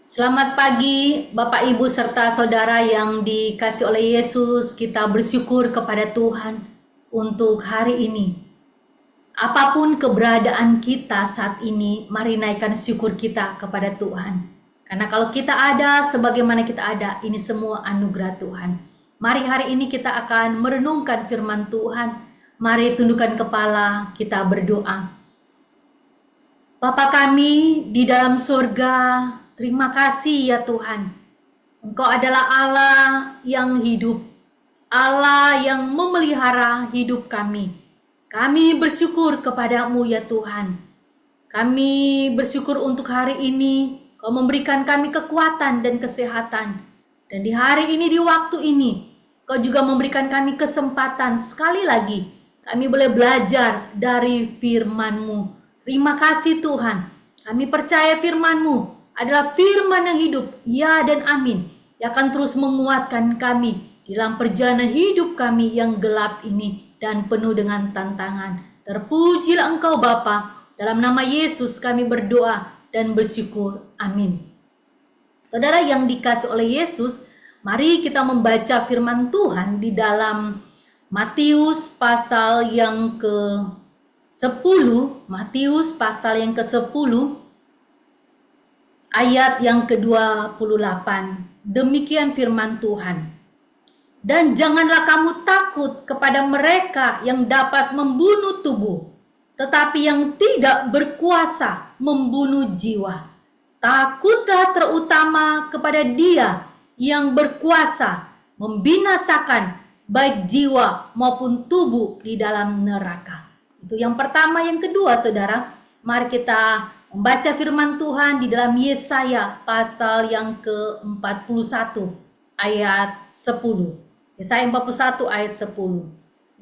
Selamat pagi Bapak Ibu serta saudara yang dikasih oleh Yesus. Kita bersyukur kepada Tuhan untuk hari ini. Apapun keberadaan kita saat ini, mari naikkan syukur kita kepada Tuhan. Karena kalau kita ada sebagaimana kita ada, ini semua anugerah Tuhan. Mari hari ini kita akan merenungkan firman Tuhan. Mari tundukkan kepala, kita berdoa. Bapa kami di dalam surga, terima kasih ya Tuhan. Engkau adalah Allah yang hidup, Allah yang memelihara hidup kami. Kami bersyukur kepadamu ya Tuhan. Kami bersyukur untuk hari ini, Kau memberikan kami kekuatan dan kesehatan. Dan di hari ini, di waktu ini, Kau juga memberikan kami kesempatan sekali lagi. Kami boleh belajar dari firman-Mu. Terima kasih Tuhan. Kami percaya firman-Mu adalah firman yang hidup, ya dan amin, yang akan terus menguatkan kami dalam perjalanan hidup kami yang gelap ini dan penuh dengan tantangan. Terpujilah Engkau Bapa. Dalam nama Yesus kami berdoa dan bersyukur. Amin. Saudara yang dikasih oleh Yesus, mari kita membaca firman Tuhan di dalam Matius pasal yang ke-10, Matius pasal yang ke-10, ayat yang ke-28. Demikian firman Tuhan. Dan janganlah kamu takut kepada mereka yang dapat membunuh tubuh, tetapi yang tidak berkuasa membunuh jiwa. Takutlah terutama kepada Dia yang berkuasa membinasakan baik jiwa maupun tubuh di dalam neraka. Itu yang pertama. Yang kedua, saudara, mari kita membaca firman Tuhan di dalam Yesaya pasal yang ke-41 ayat 10. Yesaya 41 ayat 10.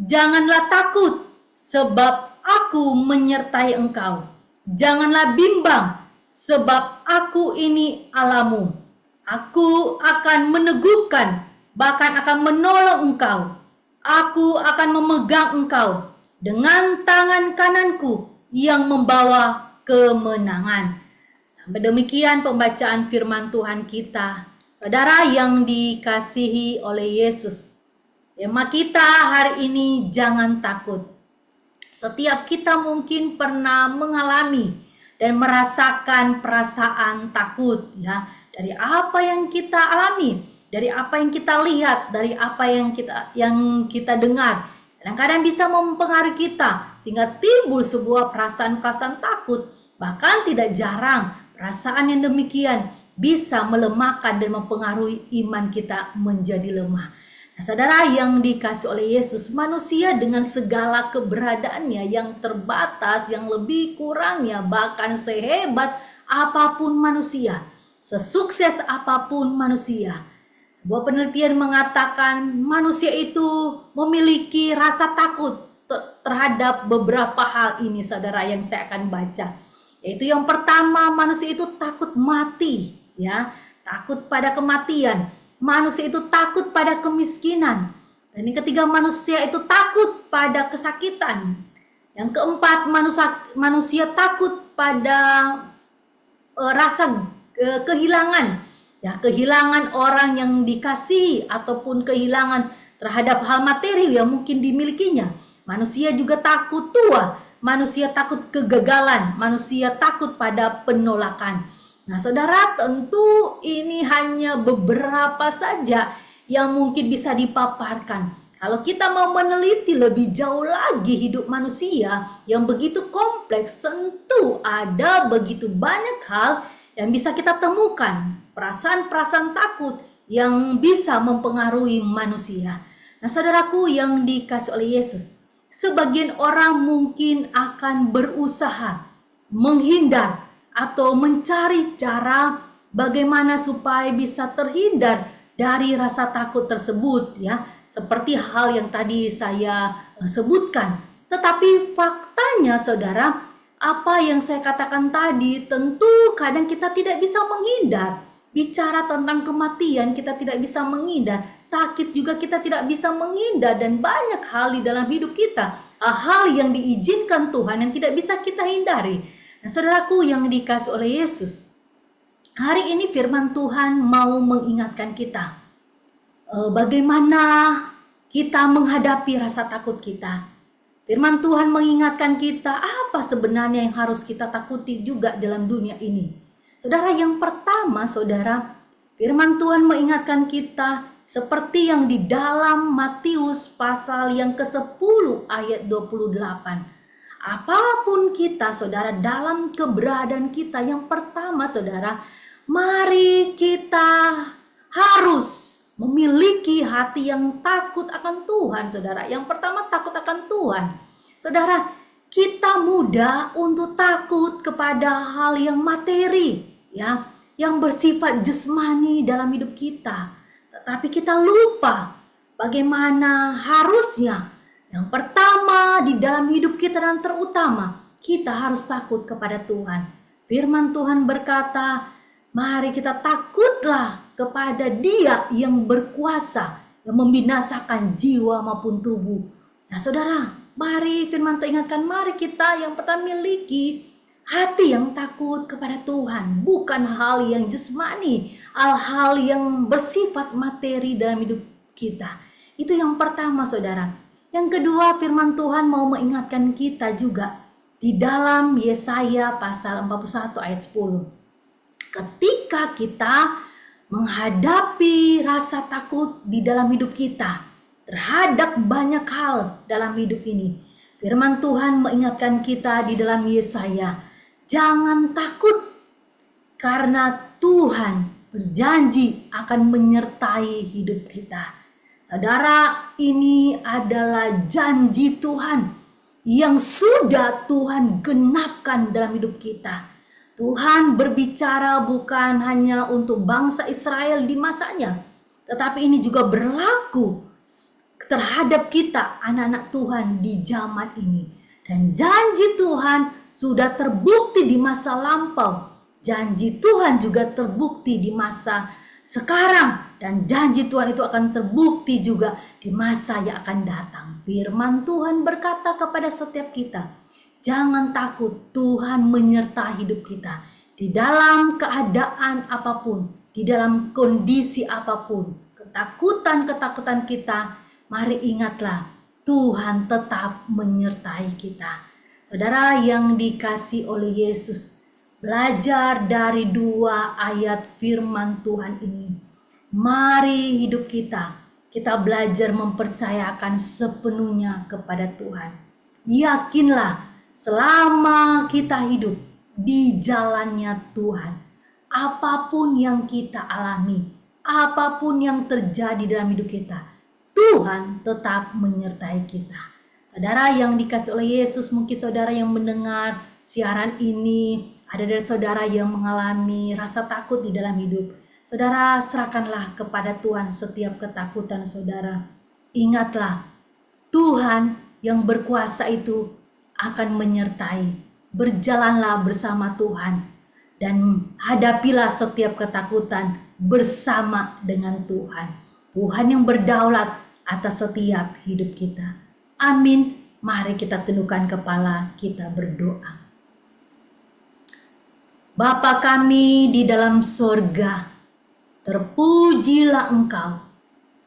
Janganlah takut, sebab aku menyertai engkau. Janganlah bimbang, sebab aku ini Allahmu. Aku akan meneguhkan, bahkan akan menolong engkau. Aku akan memegang engkau dengan tangan kananku yang membawa kemenangan. Sampai demikian pembacaan firman Tuhan kita. Saudara yang dikasihi oleh Yesus, tema kita hari ini jangan takut. Setiap kita mungkin pernah mengalami dan merasakan perasaan takut ya, dari apa yang kita alami, dari apa yang kita lihat, dari apa yang kita dengar. Kadang-kadang bisa mempengaruhi kita sehingga timbul sebuah perasaan-perasaan takut. Bahkan tidak jarang perasaan yang demikian bisa melemahkan dan mempengaruhi iman kita menjadi lemah. Nah, saudara yang dikasih oleh Yesus, manusia dengan segala keberadaannya yang terbatas, yang lebih kurangnya, bahkan sehebat apapun manusia, sesukses apapun manusia, sebuah penelitian mengatakan manusia itu memiliki rasa takut terhadap beberapa hal ini, saudara, yang saya akan baca. Yaitu yang pertama, manusia itu takut mati, ya, takut pada kematian. Manusia itu takut pada kemiskinan. Dan yang ketiga, manusia itu takut pada kesakitan. Yang keempat, manusia takut pada rasa kehilangan. Ya, kehilangan orang yang dikasihi ataupun kehilangan terhadap hal materi yang mungkin dimilikinya. Manusia juga takut tua, manusia takut kegagalan, manusia takut pada penolakan. Nah, saudara, tentu ini hanya beberapa saja yang mungkin bisa dipaparkan. Kalau kita mau meneliti lebih jauh lagi hidup manusia yang begitu kompleks, tentu ada begitu banyak hal yang bisa kita temukan. Perasaan-perasaan takut yang bisa mempengaruhi manusia. Nah, saudaraku yang dikasih oleh Yesus, sebagian orang mungkin akan berusaha menghindar atau mencari cara bagaimana supaya bisa terhindar dari rasa takut tersebut ya, seperti hal yang tadi saya sebutkan. Tetapi faktanya, saudara, apa yang saya katakan tadi, tentu kadang kita tidak bisa menghindar. Bicara tentang kematian kita tidak bisa menghindar, sakit juga kita tidak bisa menghindar, dan banyak hal di dalam hidup kita, hal yang diizinkan Tuhan yang tidak bisa kita hindari. Nah, saudaraku yang dikasih oleh Yesus, Hari ini firman Tuhan mau mengingatkan kita bagaimana kita menghadapi rasa takut kita. Firman Tuhan mengingatkan kita apa sebenarnya yang harus kita takuti juga dalam dunia ini. Saudara, yang pertama, saudara, firman Tuhan mengingatkan kita seperti yang di dalam Matius pasal yang ke-10 ayat 28. Apapun kita, saudara, dalam keberadaan kita, yang pertama, saudara, mari kita harus memiliki hati yang takut akan Tuhan, saudara. Yang pertama, takut akan Tuhan. Saudara, kita mudah untuk takut kepada hal yang materi, ya, yang bersifat jasmani dalam hidup kita. Tetapi kita lupa bagaimana harusnya yang pertama di dalam hidup kita dan terutama kita harus takut kepada Tuhan. Firman Tuhan berkata, mari kita takutlah kepada Dia yang berkuasa, yang membinasakan jiwa maupun tubuh. Nah, saudara, mari firman Tuhan ingatkan, mari kita yang pertama miliki hati yang takut kepada Tuhan, bukan hal yang jasmani, hal-hal yang bersifat materi dalam hidup kita. Itu yang pertama, saudara. Yang kedua, firman Tuhan mau mengingatkan kita juga di dalam Yesaya pasal 41 ayat 10. Ketika kita menghadapi rasa takut di dalam hidup kita terhadap banyak hal dalam hidup ini, firman Tuhan mengingatkan kita di dalam Yesaya, jangan takut karena Tuhan berjanji akan menyertai hidup kita. Saudara, ini adalah janji Tuhan yang sudah Tuhan genapkan dalam hidup kita. Tuhan berbicara bukan hanya untuk bangsa Israel di masanya, tetapi ini juga berlaku terhadap kita, anak-anak Tuhan di zaman ini. Dan janji Tuhan sudah terbukti di masa lampau. Janji Tuhan juga terbukti di masa sekarang, dan janji Tuhan itu akan terbukti juga di masa yang akan datang. Firman Tuhan berkata kepada setiap kita, jangan takut, Tuhan menyertai hidup kita. Di dalam keadaan apapun, di dalam kondisi apapun, ketakutan-ketakutan kita, mari ingatlah, Tuhan tetap menyertai kita. Saudara yang dikasihi oleh Yesus, belajar dari 2 ayat firman Tuhan ini. Mari hidup kita belajar mempercayakan sepenuhnya kepada Tuhan. Yakinlah selama kita hidup di jalannya Tuhan, apapun yang kita alami, apapun yang terjadi dalam hidup kita, Tuhan tetap menyertai kita. Saudara yang dikasihi oleh Yesus, mungkin saudara yang mendengar siaran ini, ada dari saudara yang mengalami rasa takut di dalam hidup. Saudara, serahkanlah kepada Tuhan setiap ketakutan saudara. Ingatlah, Tuhan yang berkuasa itu akan menyertai. Berjalanlah bersama Tuhan dan hadapilah setiap ketakutan bersama dengan Tuhan. Tuhan yang berdaulat atas setiap hidup kita. Amin. Mari kita tundukkan kepala, kita berdoa. Bapa kami di dalam sorga, terpujilah Engkau,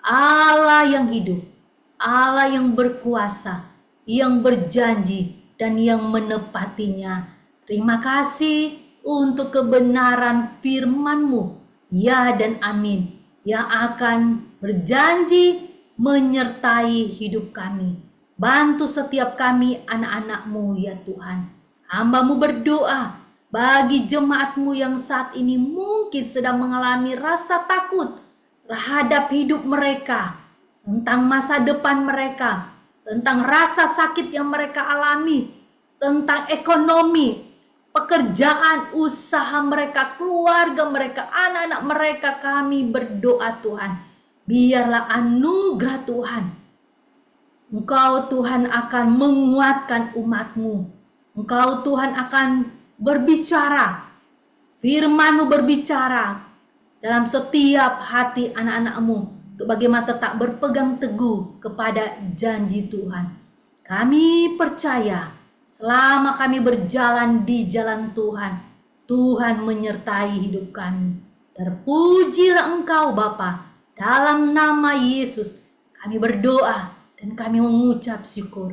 Allah yang hidup, Allah yang berkuasa, yang berjanji dan yang menepatinya. Terima kasih untuk kebenaran firman-Mu, ya dan amin, yang akan berjanji menyertai hidup kami. Bantu setiap kami anak-anak-Mu ya Tuhan. Hamba-Mu berdoa bagi jemaat-Mu yang saat ini mungkin sedang mengalami rasa takut terhadap hidup mereka, tentang masa depan mereka, tentang rasa sakit yang mereka alami, tentang ekonomi, pekerjaan, usaha mereka, keluarga mereka, anak-anak mereka. Kami berdoa Tuhan, biarlah anugerah Tuhan, Engkau Tuhan akan menguatkan umat-Mu. Engkau Tuhan akan berbicara, firman-Mu berbicara dalam setiap hati anak-anak-Mu, untuk bagaimana tetap berpegang teguh kepada janji Tuhan. Kami percaya selama kami berjalan di jalan Tuhan, Tuhan menyertai hidup kami. Terpujilah Engkau Bapa. Dalam nama Yesus kami berdoa dan kami mengucap syukur.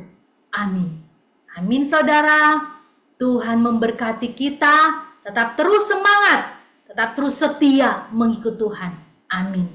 Amin. Amin saudara. Tuhan memberkati kita. Tetap terus semangat. Tetap terus setia mengikut Tuhan. Amin.